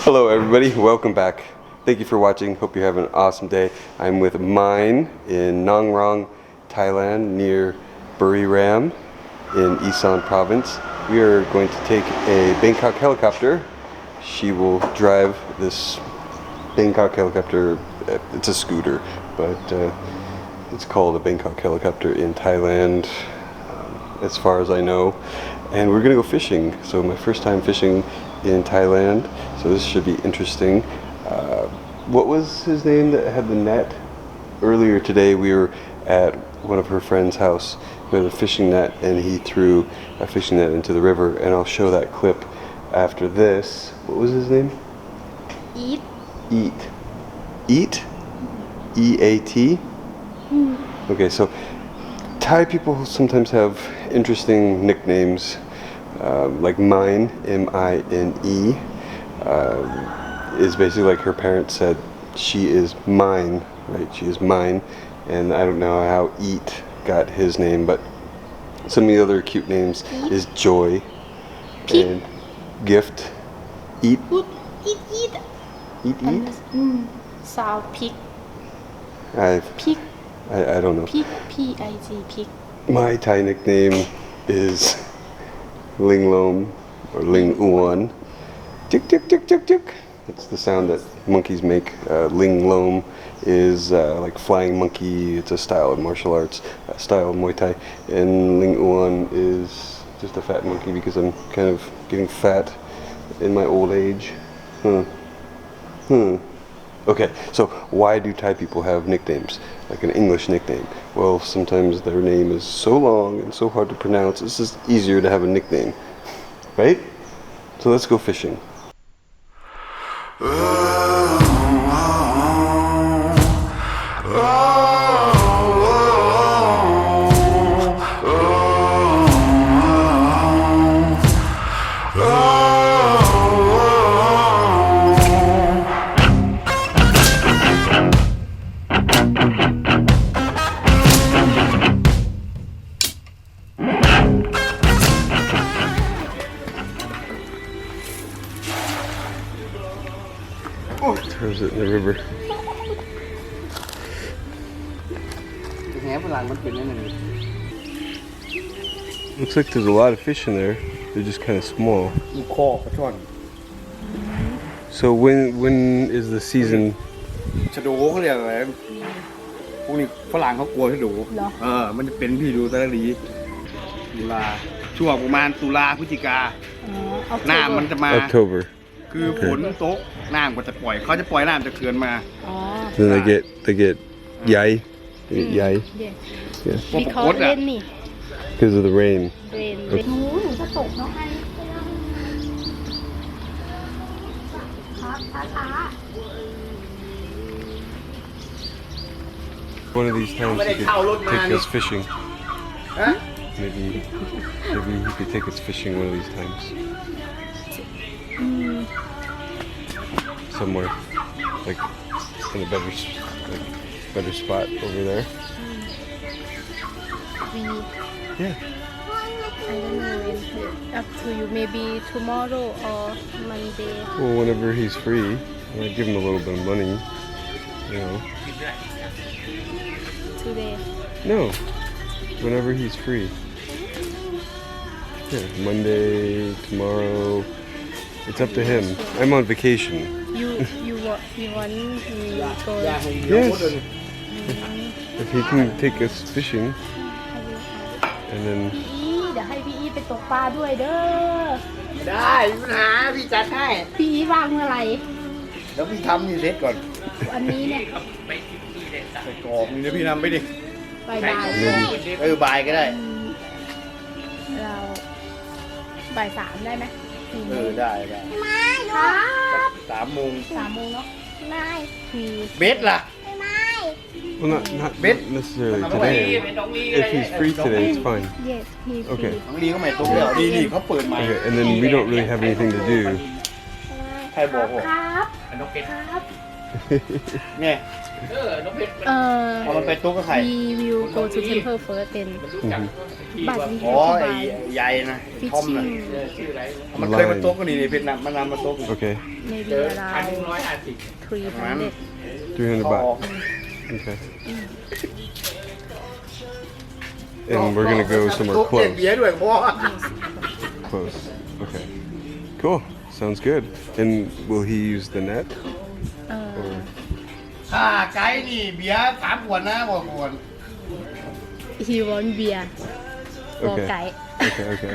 Hello everybody, welcome back. Thank you for watching. Hope you're having an awesome day. I'm with mine in Nong, Thailand, near Buriram in Isan province. We are going to take a Bangkok helicopter. She will drive this Bangkok helicopter. It's a scooter, but it's called a Bangkok helicopter in Thailand, as far as I know. And we're gonna go fishing. So my first time fishing in Thailand, so this should be interesting. What was his name that had the net? Earlier today we were at one of her friend's house with a fishing net, and he threw a fishing net into the river, and I'll show that clip after this. What was his name? Eat. Eat? E-A-T? Okay, so Thai people sometimes have interesting nicknames, like mine, M-I-N-E, is basically like her parents said, she is mine, right? She is mine, and I don't know how Eat got his name, but some of the other cute names is Joy and Gift. Eat. Sound pig. I don't know. Pig. P-I-G. Pig. My Thai nickname is Ling Lom or Ling Uan. Tick tick tick tick tick. That's the sound that monkeys make. Ling Lom is like flying monkey. It's a style of martial arts, style of Muay Thai. And Ling Uan is just a fat monkey because I'm kind of getting fat in my old age. Okay, so why do Thai people have nicknames, like an English nickname? Well, sometimes their name is so long and so hard to pronounce, it's just easier to have a nickname, right? So let's go fishing. Throws it in the river. Looks like there's a lot of fish in there. They're just kind of small. So when is the season? ชะโดเขาเรียกอะไรพวกนี้ฝรั่งเขากลัวชะโดมันจะเป็นพี่ดูตะลีตุลาช่วงประมาณตุลาพฤศจิกาน้ำมันจะมา October. คือฝนตกน้ำก็จะปล่อยเขาจะปล่อยน้ำจากเขื่อนมา Then they get yai. They get yai. Because rain นี่ Because of the rain. หนูจะตกน้องไอ้ช้า One of these times he could take us fishing. Maybe he could take us fishing one of these times. Somewhere, like in a better spot over there. Yeah. I don't know when. Up to you. Maybe tomorrow or Monday. Well, whenever he's free, I give him a little bit of money. You know. Today. No. Whenever he's free. Yeah. Monday, tomorrow. It's up to him. I'm on vacation. You want me go? Yes. If he can take us fishing, and then. เดี๋ยวให้พี่อีไปตกปลาด้วยเด้อ ได้ปัญหาพี่จัดให้ พี่อีวางเมื่อไหร่ แล้วพี่ทำนี่เสร็จก่อน วันนี้เนี่ย ใส่กรอบนี่นะพี่ทำไปดิ บ่าย บ่ายก็ได้ เราบ่าย3ได้ไหม ได้ ไม่ครับ 3 โมง 3 โมงเนาะไม่คือ เบสล่ะ Well, not necessarily today. If he's free today, it's fine. yes he's Okay. น้องลีก็ใหม่ตรงแล้วนี่เขาเปิดใหม่ Okay, and then we don't really have anything to do. ใครบอกผม ครับ เนี่ย พอมันไปตุ๊กก็ไข่ we will go to temple first then but we อ๋อ have to ไอ้ buy ใหญ่นะทอมนะ fishing มันเคยมาตุ๊กก็นี่ในเวียดนามมันนำมาตุ๊ก Okay. maybe around 300 300 baht. Okay. And we're gonna go somewhere ตุ๊กเด็ก close. เบียร์ด้วยพ่อ Close. Okay. Cool. Sounds good. And will he use the net? Or... ค่าไกด์นี่เบียร์3 ขวดนะบอกก่อน he want beer for Okay. ไก่ Okay. Okay.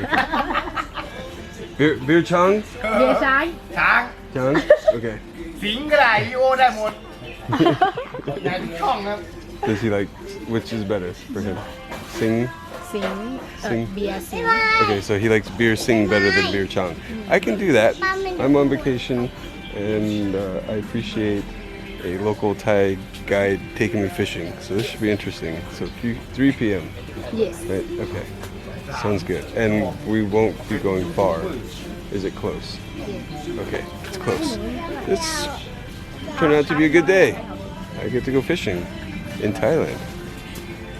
Beer Chong? เบียร์ช้าง ช้าง Chong? Okay. สิงก็ได้ลีโอได้หมดได้ทุกช่องครับ Does he like? Which is better for him? Sing. สิง สิง เบียร์สิง Okay, so he likes beer sing better than beer chong. I can do that. I'm on vacation, and I appreciate a local Thai guide taking me fishing. So this should be interesting. So 3 p.m. yes Right? Okay. Sounds good. And we won't be going far. Is it close? Okay, it's close. It's turned out to be a good day. I get to go fishing in Thailand.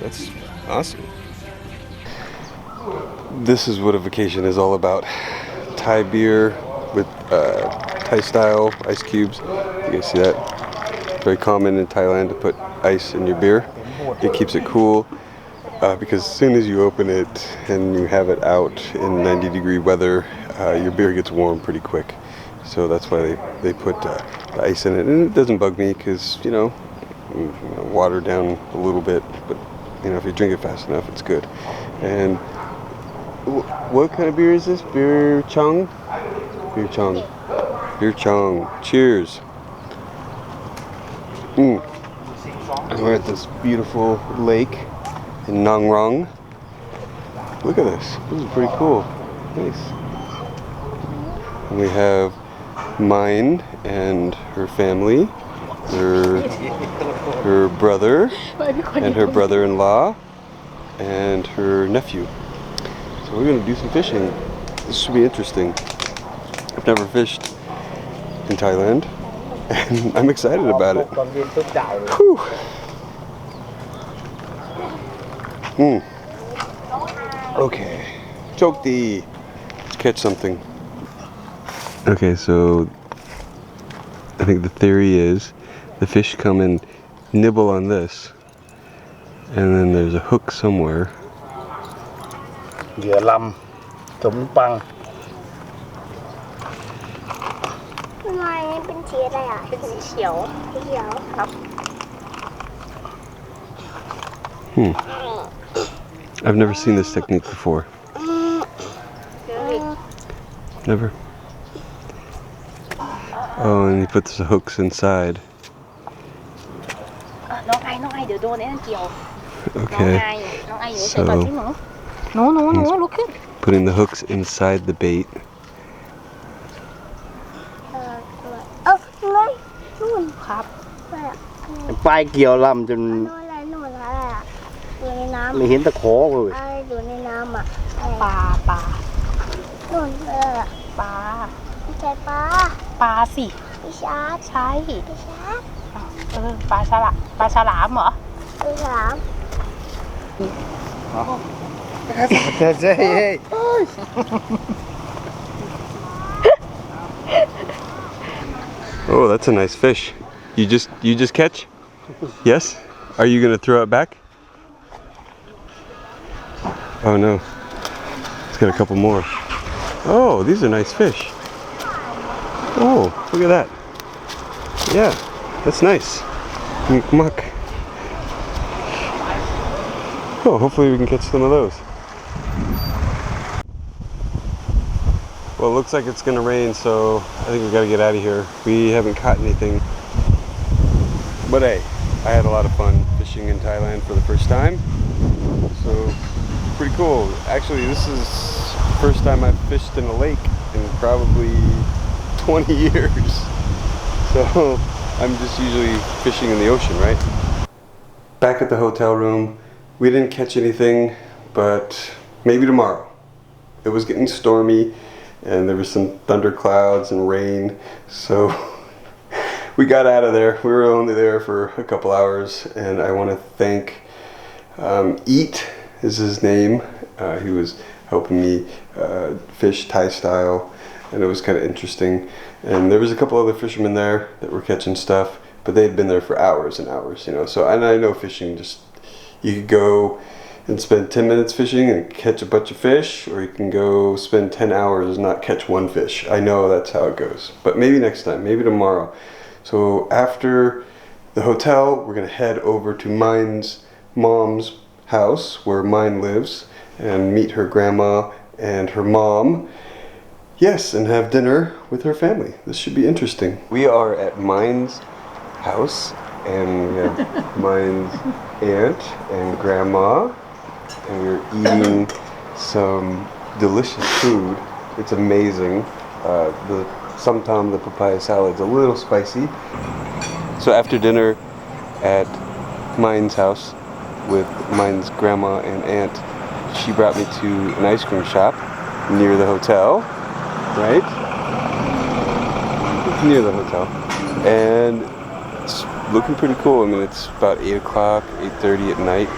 That's awesome. This is what a vacation is all about. Thai beer with Thai style ice cubes. You guys see that? Very common in Thailand to put ice in your beer. It keeps it cool because as soon as you open it and you have it out in 90-degree weather, your beer gets warm pretty quick. So that's why they put the ice in it. And it doesn't bug me because, water down a little bit. But, if you drink it fast enough, it's good. And what kind of beer is this? Beer Chong? Beer Chong. Beer Chong. Cheers. We're at this beautiful lake in Nong Rung. Look at this. This is pretty cool. Nice. And we have Mine and her family, her brother, and her brother-in-law, and her nephew. So we're gonna do some fishing. This should be interesting. I've never fished in Thailand, and I'm excited about it. Whew. Okay, Chokti, let's catch something. Okay, so I think the theory is the fish come and nibble on this, and then there's a hook somewhere. เหยื่อลำสมปัง ทำไมเป็นสีอะไรอ่ะ เป็นสีเขียว สีเขียว ครับ I've never seen this technique before. Never. Oh, and he puts the hooks inside. น้องไอเดี๋ยวโดนไอ้นั่นเกี่ยว น้อง Okay. ไออยู่เฉยๆก่อนสิหนูลุกขึ้น Putting the hooks inside the bait. ไม่นู่น ครับ อะไรอ่ะ ปลายเกี่ยวลำจน นู่นอะไรอ่ะอยู่ในน้ำ ไม่เห็นตะขอเลย อะไรอยู่ในน้ำอ่ะอะไร ปลา นู่นอะไรอ่ะ ปลา ไม่ใช่ปลา ปลาสิ พิชาร์ด ใช่ พิชาร์ด ปลาฉลามเหรอ พิชาร์ด เจ๊ Oh, that's a nice fish. You just catch? Yes? Are you gonna throw it back? Oh no. It's got a couple more. Oh, these are nice fish. Oh, look at that. Yeah, that's nice. Muck. Oh, hopefully we can catch some of those. Well, it looks like it's gonna rain, so I think we gotta get out of here. We haven't caught anything. But hey, I had a lot of fun fishing in Thailand for the first time. So, pretty cool. Actually, this is the first time I've fished in a lake in probably 20 years. So, I'm just usually fishing in the ocean, right? Back at the hotel room, we didn't catch anything, but maybe tomorrow. It was getting stormy, and there was some thunderclouds and rain, so we got out of there. We were only there for a couple hours, and I want to thank Eat is his name. He was helping me fish Thai style, and it was kind of interesting. And there was a couple other fishermen there that were catching stuff, but they had been there for hours and hours, you know. So, and I know fishing, just you could go and spend 10 minutes fishing and catch a bunch of fish, or you can go spend 10 hours and not catch one fish. I know that's how it goes, but maybe next time, maybe tomorrow. So after the hotel, we're gonna head over to Mine's mom's house where Mine lives and meet her grandma and her mom. Yes, and have dinner with her family. This should be interesting. We are at Mine's house, and we have Mine's aunt and grandma, and we're eating some delicious food. It's amazing. Sometimes the papaya salad's a little spicy. So after dinner at Mine's house with Mine's grandma and aunt, she brought me to an ice cream shop near the hotel, right? Near the hotel. And it's looking pretty cool. I mean, it's about 8 o'clock, 8:30 at night,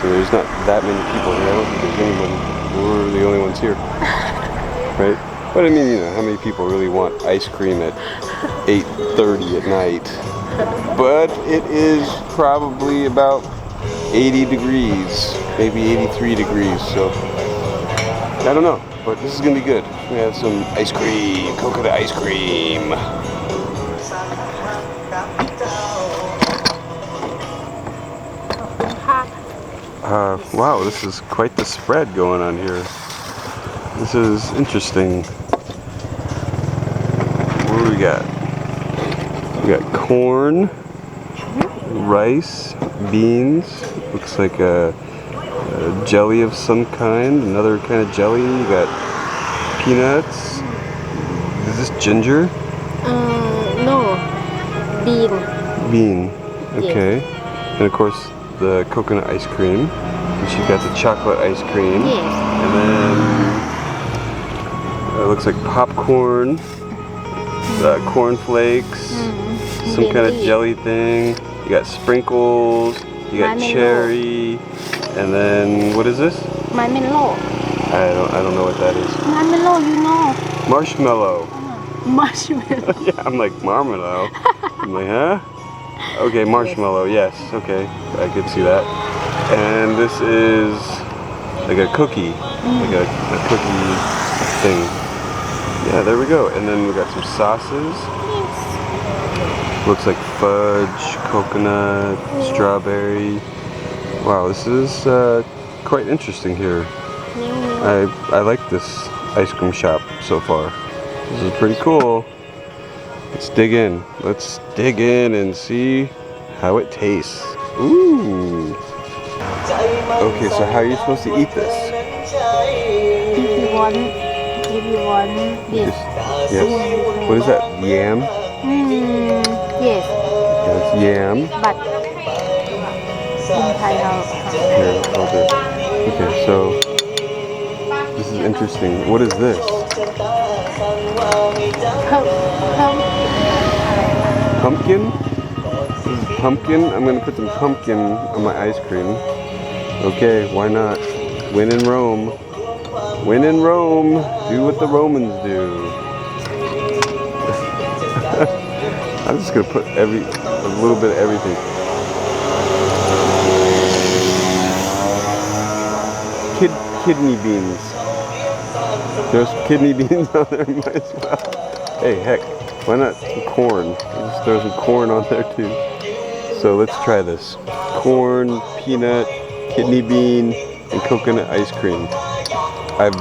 so there's not that many people here. I don't think there's anyone. We're the only ones here, right? But I mean, you know, how many people really want ice cream at 8:30 at night? But it is probably about 80 degrees, maybe 83 degrees, so I don't know, but this is gonna be good. We have some ice cream, coconut ice cream. Wow, this is quite the spread going on here. This is interesting. What do we got? We got corn, rice, beans, looks like a jelly of some kind, another kind of jelly. You got peanuts. Is this ginger? No. Bean. Bean. Okay. And of course the coconut ice cream. And she got the chocolate ice cream. Yes. And then it looks like popcorn, corn flakes, some kind of jelly thing. You got sprinkles. You got cherry. And then what is this? Marshmallow. I don't know what that is. Marshmallow, you know. Marshmallow. Marshmallow. Yeah, I'm like marmallow. I'm like, huh? Okay, marshmallow. Yes. Okay, I could see that. And this is like a cookie, like a cookie thing. Yeah, there we go. And then we got some sauces. Looks like fudge, coconut, strawberry. Wow, this is quite interesting here. I like this ice cream shop so far. This is pretty cool. Let's dig in. Let's dig in and see how it tastes. Ooh. Okay, so how are you supposed to eat this? If you want this. Yes. What is that? Yam? Yes. That's yam. But in Thai house. Here, hold it. Okay, so this is interesting. What is this? Pumpkin? This is pumpkin? I'm gonna put some pumpkin on my ice cream. Okay, why not? When in Rome. When in Rome, do what the Romans do. I'm just gonna put a little bit of everything. Kidney beans. There's kidney beans on there, might as well. Hey, heck, why not some corn? Let's throw some corn on there too. So let's try this. Corn, peanut, kidney bean, and coconut ice cream. I've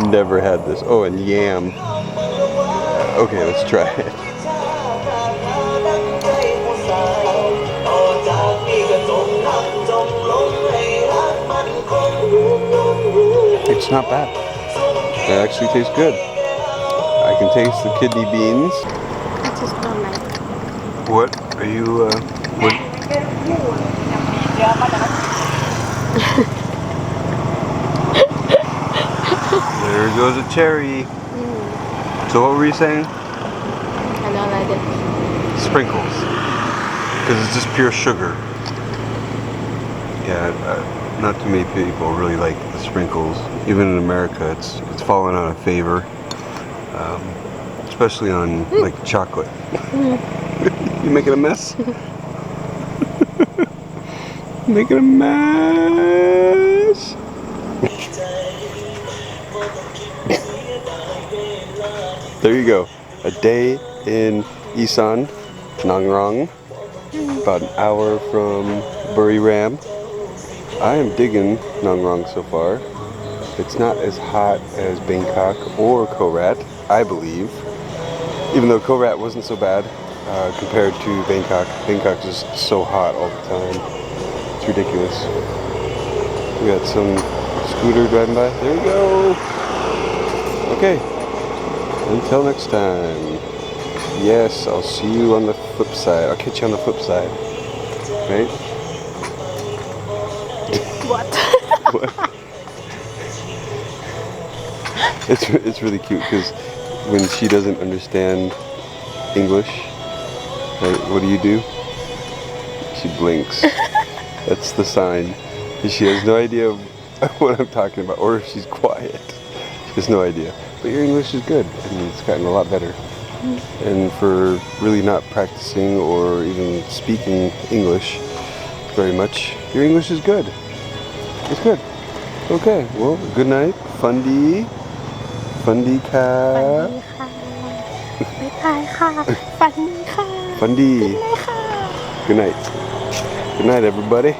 never had this. Oh, and yam. Okay, let's try it. It's not bad. It actually tastes good. I can taste the kidney beans. I just don't like it. What are you, what? There goes a cherry. So what were you saying? I don't like it. sprinkles because it's just pure sugar. Yeah, not too many people really like the sprinkles. Even in America, it's fallen out of favor, especially on like chocolate. You making a mess? Making a mess. There you go. A day in Isan, Nong, about an hour from Buriram. I am digging Nong so far. It's not as hot as Bangkok or Koh Rat, I believe. Even though Koh Rat wasn't so bad compared to Bangkok. Bangkok is just so hot all the time. It's ridiculous. We got some scooter driving by. There we go. Okay. Until next time. Yes, I'll see you on the flip side. I'll catch you on the flip side. Right? What? It's really cute because when she doesn't understand English, right, what do? She blinks. That's the sign. She has no idea what I'm talking about, or she's quiet. She has no idea. But your English is good, and it's gotten a lot better. And for really not practicing or even speaking English very much, your English is good. It's good. Okay, well, good night. Fundy. Fundy ka. บ๊ายบายค่ะฝันดีค่ะ Fundy. บ๊ายบายค่ะ Good night. Good night, everybody.